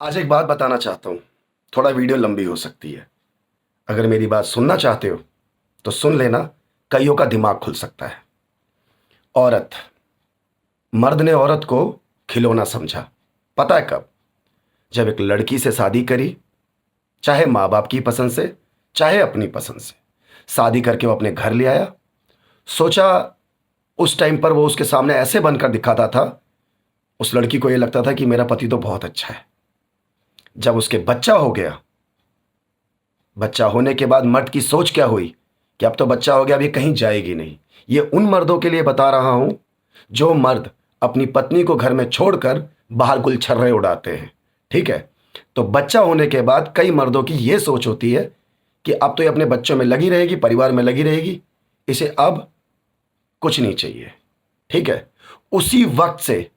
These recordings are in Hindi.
आज एक बात बताना चाहता हूँ। थोड़ा वीडियो लंबी हो सकती है। अगर मेरी बात सुनना चाहते हो तो सुन लेना, कईयों का दिमाग खुल सकता है। औरत, मर्द ने औरत को खिलौना समझा। पता है कब? जब एक लड़की से शादी करी, चाहे माँ बाप की पसंद से, चाहे अपनी पसंद से। शादी करके वो अपने घर ले आया। सोचा, उस टाइम पर वो उसके सामने ऐसे बनकर दिखाता था, उस लड़की को ये लगता था कि मेरा पति तो बहुत अच्छा है। जब उसके बच्चा हो गया, बच्चा होने के बाद मर्द की सोच क्या हुई कि अब तो बच्चा हो गया, अभी कहीं जाएगी नहीं। ये उन मर्दों के लिए बता रहा हूं जो मर्द अपनी पत्नी को घर में छोड़कर बाहर गुलछर्रे उड़ाते हैं। ठीक है? तो बच्चा होने के बाद कई मर्दों की ये सोच होती है कि अब तो ये अपने बच्चों में लगी रहेगी, परिवार में लगी रहेगी, इसे अब कुछ नहीं चाहिए। ठीक है? उसी वक्त से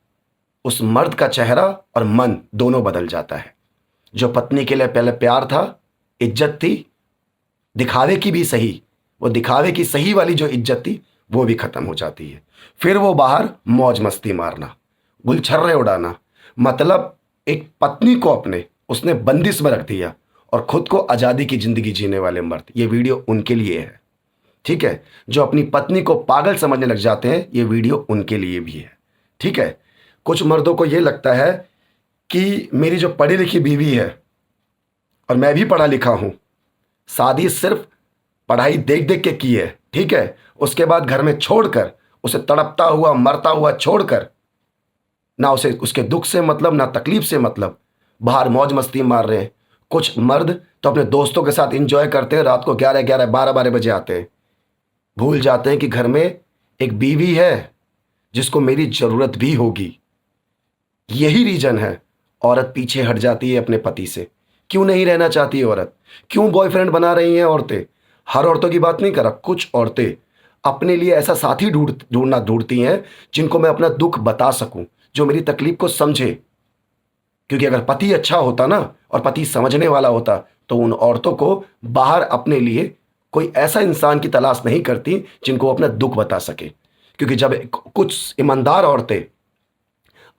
उस मर्द का चेहरा और मन दोनों बदल जाता है। जो पत्नी के लिए पहले प्यार था, इज्जत थी, दिखावे की भी सही, वो दिखावे की सही वाली जो इज्जत थी वो भी खत्म हो जाती है। फिर वो बाहर मौज मस्ती मारना, गुलछर्रे उड़ाना, मतलब एक पत्नी को अपने उसने बंदिश में रख दिया और खुद को आज़ादी की जिंदगी जीने वाले मर्द, ये वीडियो उनके लिए है। ठीक है? जो अपनी पत्नी को पागल समझने लग जाते हैं, ये वीडियो उनके लिए भी है। ठीक है? कुछ मर्दों को ये लगता है कि मेरी जो पढ़ी लिखी बीवी है और मैं भी पढ़ा लिखा हूं, शादी सिर्फ पढ़ाई देख देख के की है। ठीक है? उसके बाद घर में छोड़कर, उसे तड़पता हुआ मरता हुआ छोड़कर, ना उसे उसके दुख से मतलब, ना तकलीफ से मतलब, बाहर मौज मस्ती मार रहे हैं। कुछ मर्द तो अपने दोस्तों के साथ इंजॉय करते हैं, रात को 11-11 12-12 बजे आते हैं। भूल जाते हैं कि घर में एक बीवी है जिसको मेरी जरूरत भी होगी। यही रीजन है औरत पीछे हट जाती है अपने पति से। क्यों नहीं रहना चाहती है औरत? क्यों बॉयफ्रेंड बना रही हैं औरतें? हर औरतों की बात नहीं कर रहा, कुछ औरतें अपने लिए ऐसा साथी ढूंढती हैं जिनको मैं अपना दुख बता सकूं, जो मेरी तकलीफ को समझे। क्योंकि अगर पति अच्छा होता ना, और पति समझने वाला होता, तो उन औरतों को बाहर अपने लिए कोई ऐसा इंसान की तलाश नहीं करती जिनको वो अपना दुख बता सके। क्योंकि जब कुछ ईमानदार औरतें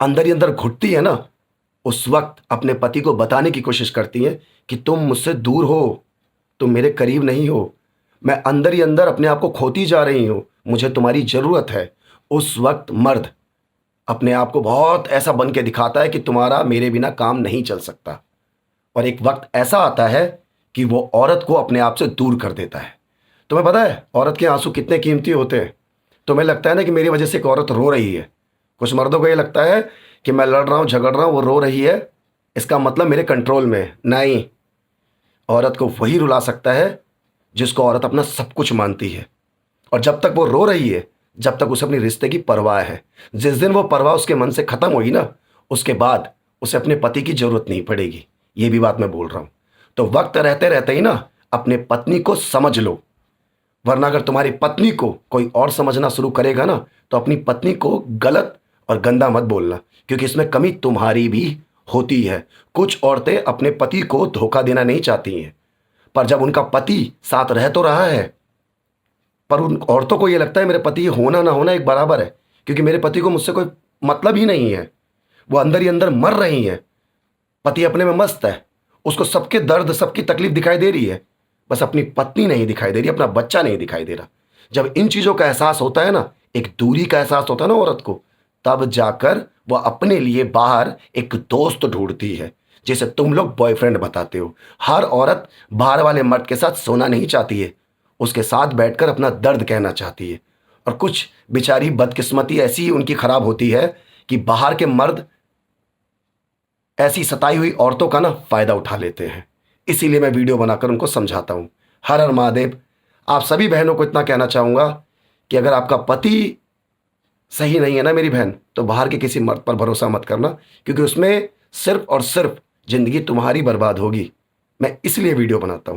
अंदर ही अंदर घुटती है ना, उस वक्त अपने पति को बताने की कोशिश करती हैं कि तुम मुझसे दूर हो, तुम मेरे करीब नहीं हो, मैं अंदर ही अंदर अपने आप को खोती जा रही हूं, मुझे तुम्हारी जरूरत है। उस वक्त मर्द अपने आप को बहुत ऐसा बन के दिखाता है कि तुम्हारा मेरे बिना काम नहीं चल सकता। और एक वक्त ऐसा आता है कि वो औरत को अपने आप से दूर कर देता है। तुम्हें पता है औरत के आंसू कितने कीमती होते हैं? तुम्हें लगता है ना कि मेरी वजह से एक औरत रो रही है। कुछ मर्दों को ये लगता है कि मैं लड़ रहा हूं, झगड़ रहा हूं, वो रो रही है, इसका मतलब मेरे कंट्रोल में है। नहीं, औरत को वही रुला सकता है जिसको औरत अपना सब कुछ मानती है। और जब तक वो रो रही है, जब तक उसे अपने रिश्ते की परवाह है, जिस दिन वो परवाह उसके मन से खत्म होगी ना, उसके बाद उसे अपने पति की जरूरत नहीं पड़ेगी। ये भी बात मैं बोल रहा हूं। तो वक्त रहते रहते ही ना अपने पत्नी को समझ लो। वरना अगर तुम्हारी पत्नी को कोई और समझना शुरू करेगा ना, तो अपनी पत्नी को गलत और गंदा मत बोलना, क्योंकि इसमें कमी तुम्हारी भी होती है। कुछ औरतें अपने पति को धोखा देना नहीं चाहती हैं, पर जब उनका पति साथ रह तो रहा है, पर उन औरतों को यह लगता है मेरे पति होना ना होना एक बराबर है, क्योंकि मेरे पति को मुझसे कोई मतलब ही नहीं है। वो अंदर ही अंदर मर रही है। पति अपने में मस्त है, उसको सबके दर्द सबकी तकलीफ दिखाई दे रही है, बस अपनी पत्नी नहीं दिखाई दे रही, अपना बच्चा नहीं दिखाई दे रहा। जब इन चीजों का एहसास होता है ना, एक दूरी का एहसास होता है ना औरत को, तब जाकर वह अपने लिए बाहर एक दोस्त ढूंढती है, जिसे तुम लोग बॉयफ्रेंड बताते हो। हर औरत बाहर वाले मर्द के साथ सोना नहीं चाहती है, उसके साथ बैठकर अपना दर्द कहना चाहती है। और कुछ बेचारी बदकिस्मती ऐसी उनकी खराब होती है कि बाहर के मर्द ऐसी सताई हुई औरतों का ना फायदा उठा लेते हैं। इसीलिए मैं वीडियो बनाकर उनको समझाता हूं। हर हर महादेव। आप सभी बहनों को इतना कहना चाहूंगा कि अगर आपका पति सही नहीं है ना मेरी बहन, तो बाहर के किसी मर्द पर भरोसा मत करना, क्योंकि उसमें सिर्फ और सिर्फ जिंदगी तुम्हारी बर्बाद होगी। मैं इसलिए वीडियो बनाता हूं।